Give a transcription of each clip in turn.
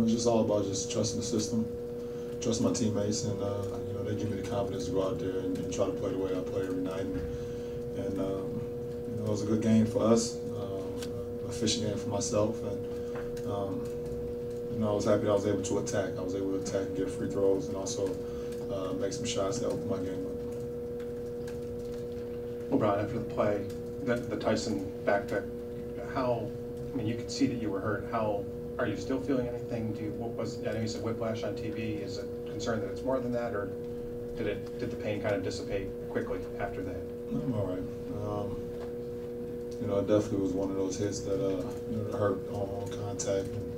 it's just all about just trusting the system, trusting my teammates, and they give me the confidence to go out there and try to play the way I play every night. And it was a good game for us, a efficient game for myself, and I was happy that I was able to attack. I was able to attack and get free throws, and also make some shots that opened my game up. LeBron, after the play, the Tyson backpick, you could see that you were hurt. How are you still feeling anything? I know you said whiplash on TV. Is it concern that it's more than that, or did the pain kind of dissipate quickly after that? I'm all right. It definitely was one of those hits that that hurt on contact and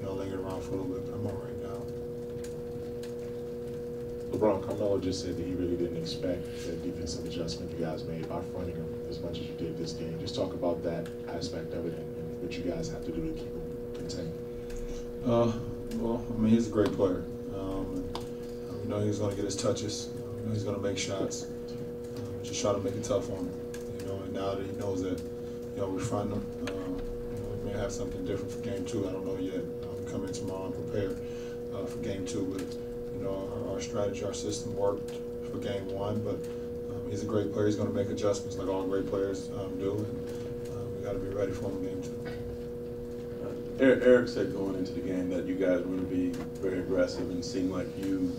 lingered around for a little bit. But I'm all right now. LeBron, Carmelo just said that he really didn't expect that defensive adjustment you guys made by fronting him as much as you did this game. Just talk about that aspect of it and what you guys have to do to keep him contained. Well, he's a great player. He's going to get his touches. He's going to make shots. Just try to make it tough on him. And now that he knows that, we're fronting him, we may have something different for game 2. I don't know yet. We come in tomorrow and prepare for game 2, but our strategy, our system worked for game 1. But he's a great player. He's going to make adjustments like all great players do, and we got to be ready for him in game 2. Eric said going into the game that you guys were going to be very aggressive, and it seemed like you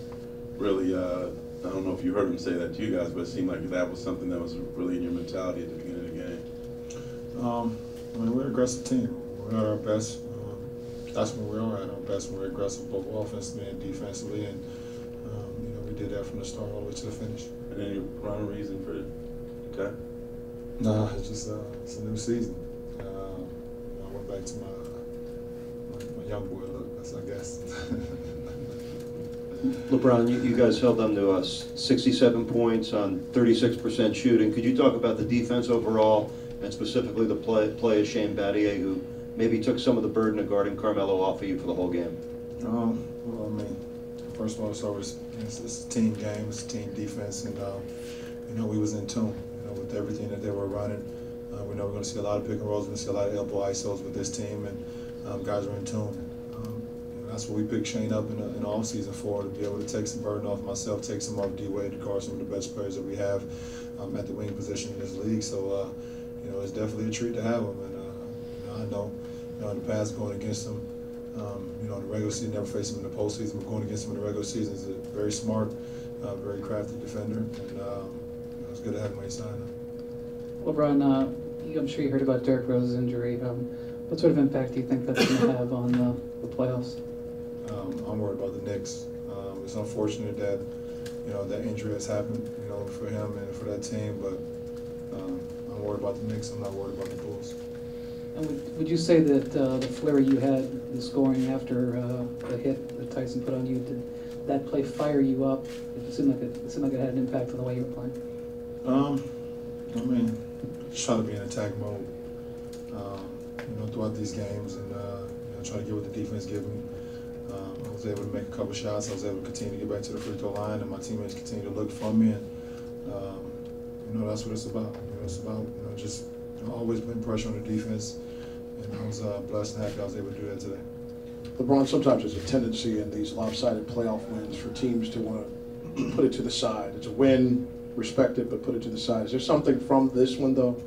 really, I don't know if you heard him say that to you guys, but it seemed like that was something that was really in your mentality at the beginning of the game. We're an aggressive team. We're at our best. That's when we are at our best, when we're aggressive both offensively and defensively, and we did that from the start all the way to the finish. And any rhyme or reason for the attack? No, it's just it's a new season. I went back to my young boy look, I guess. LeBron, you guys held them to us 67 points on 36% shooting. Could you talk about the defense overall, and specifically the play of Shane Battier, who maybe took some of the burden of guarding Carmelo off of you for the whole game? Well, first of all, it's a team game, it's a team defense, and we was in tune. With everything that they were running, we know we're going to see a lot of pick and rolls, we're going to see a lot of elbow isos with this team, and guys are in tune. That's what we picked Shane up in the offseason for, to be able to take some burden off myself, take some off D-Wade, to guard some of the best players that we have at the wing position in this league. So, it's definitely a treat to have him. And I know, in the past going against him, in the regular season, never faced him in the postseason, but going against him in the regular season is a very smart, very crafty defender. And it's good to have him when he signed up. LeBron, I'm sure you heard about Derrick Rose's injury. What sort of impact do you think that's going to have on the playoffs? I'm worried about the Knicks. It's unfortunate that that injury has happened for him and for that team, but I'm worried about the Knicks. I'm not worried about the Bulls. And would you say that the flurry you had in scoring after the hit that Tyson put on you, did that play fire you up? It seemed like it had an impact on the way you were playing. Just try to be in attack mode, throughout these games, and try to get what the defense gives me. I was able to make a couple shots. I was able to continue to get back to the free throw line, and my teammates continue to look for me. And that's what it's about. It's about just always putting pressure on the defense. And I was blessed and happy I was able to do that today. LeBron, sometimes there's a tendency in these lopsided playoff wins for teams to want to put it to the side. It's a win, respect it, but put it to the side. Is there something from this one, though,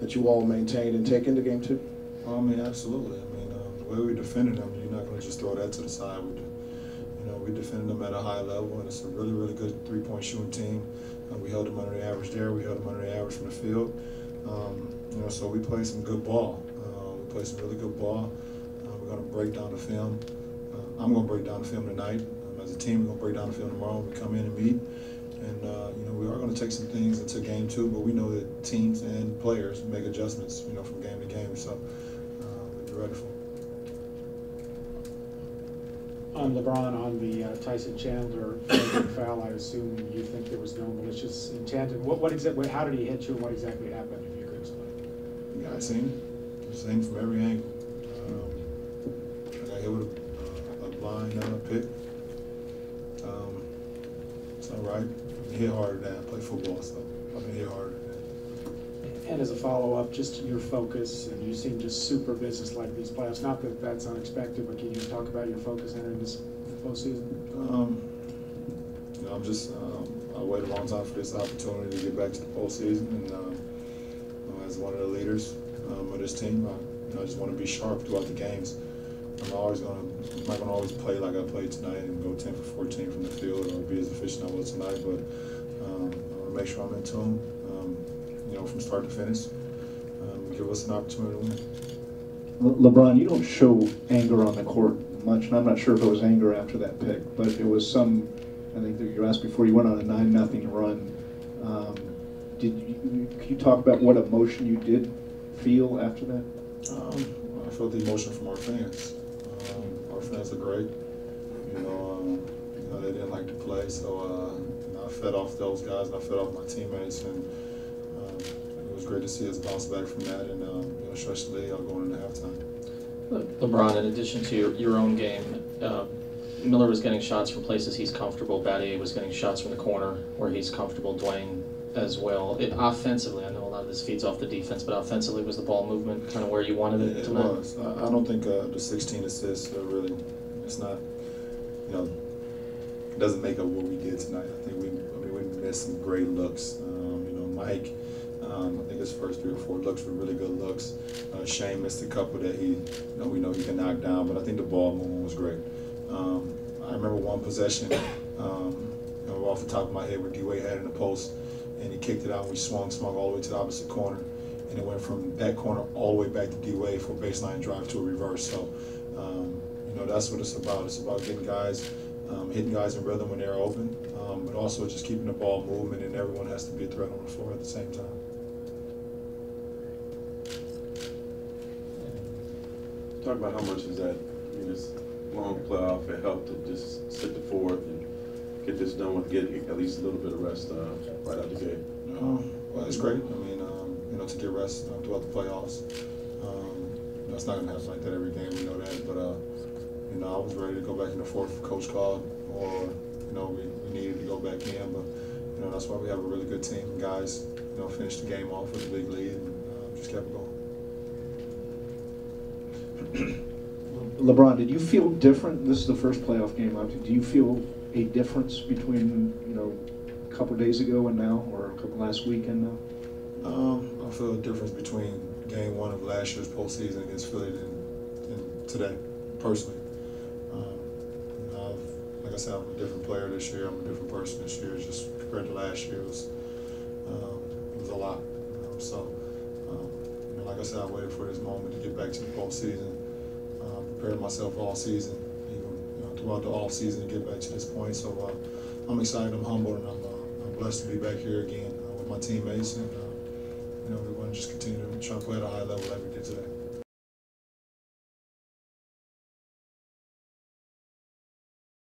that you all maintained and take into game 2? Absolutely. The way we defended them, you're not going to just throw that to the side. We defended them at a high level, and it's a really, really good three-point shooting team. We held them under the average there. We held them under the average from the field. So we played some good ball. We played some really good ball. We're going to break down the film. I'm going to break down the film tonight. As a team, we're going to break down the film tomorrow when we come in and meet. And we are going to take some things into game 2, but we know that teams and players make adjustments, from game to game. So we'll be ready for it. LeBron, on the Tyson Chandler foul, I assume you think there was no malicious intent. And what exactly? How did he hit you, and what exactly happened? If you could explain. Yeah, I seen from every angle. I got hit with a blind pick. It's all right. I hit harder than that. I play football, so I can hit harder than that. And as a follow-up, just your focus, and you seem just super business-like these playoffs. Not that that's unexpected, but can you just talk about your focus entering this postseason? I'm just, I waited a long time for this opportunity to get back to the postseason, and as one of the leaders of this team, I just want to be sharp throughout the games. I'm not going to always play like I played tonight and go 10 for 14 from the field or be as efficient as I was tonight, but I want to make sure I'm in tune, from start to finish. Give us an opportunity to win. LeBron, you don't show anger on the court much, and I'm not sure if it was anger after that pick, but it was some, I think that you asked before, you went on a 9-0 run. Could you talk about what emotion you did feel after that? I felt the emotion from our fans. Our fans are great. They didn't like to play, so I fed off those guys, and I fed off my teammates, and it was great to see us bounce back from that, and especially going into halftime. LeBron, in addition to your own game, Miller was getting shots from places he's comfortable. Battier was getting shots from the corner where he's comfortable. Dwayne as well. Offensively, I know a lot of this feeds off the defense, but offensively, was the ball movement kind of where you wanted it tonight? It was. I don't think the 16 assists really. It's not. It doesn't make up what we did tonight. I think we missed some great looks. Mike. I think his first 3 or 4 looks were really good looks. Shane missed a couple that we know he can knock down, but I think the ball movement was great. I remember one possession, off the top of my head, where D-Wade had it in the post, and he kicked it out, and we swung all the way to the opposite corner, and it went from that corner all the way back to D-Wade for a baseline drive to a reverse. So, that's what it's about. It's about getting guys, hitting guys in rhythm when they're open, but also just keeping the ball moving, and everyone has to be a threat on the floor at the same time. Talk about how much is that, this long playoff, it helped to just sit the fourth and get this done with, get at least a little bit of rest right out the gate. Well, it's great. To get rest throughout the playoffs. It's not going to happen like that every game, we know that, but I was ready to go back in the fourth coach called, or we needed to go back in, but that's why we have a really good team. Guys, finished the game off with a big lead and just kept it going. LeBron, did you feel different? This is the first playoff game. Do you feel a difference between a couple of days ago and now, or a couple last weekend now? I feel a difference between game 1 of last year's postseason against Philly and today, personally. Like I said, I'm a different player this year. I'm a different person this year. Just compared to last year, it was a lot. Like I said, I waited for this moment to get back to the postseason. Prepared myself all season, even throughout the off season to get back to this point. So I'm excited. I'm humbled, and I'm blessed to be back here again with my teammates, and we want to just continue to try to play at a high level like we did today.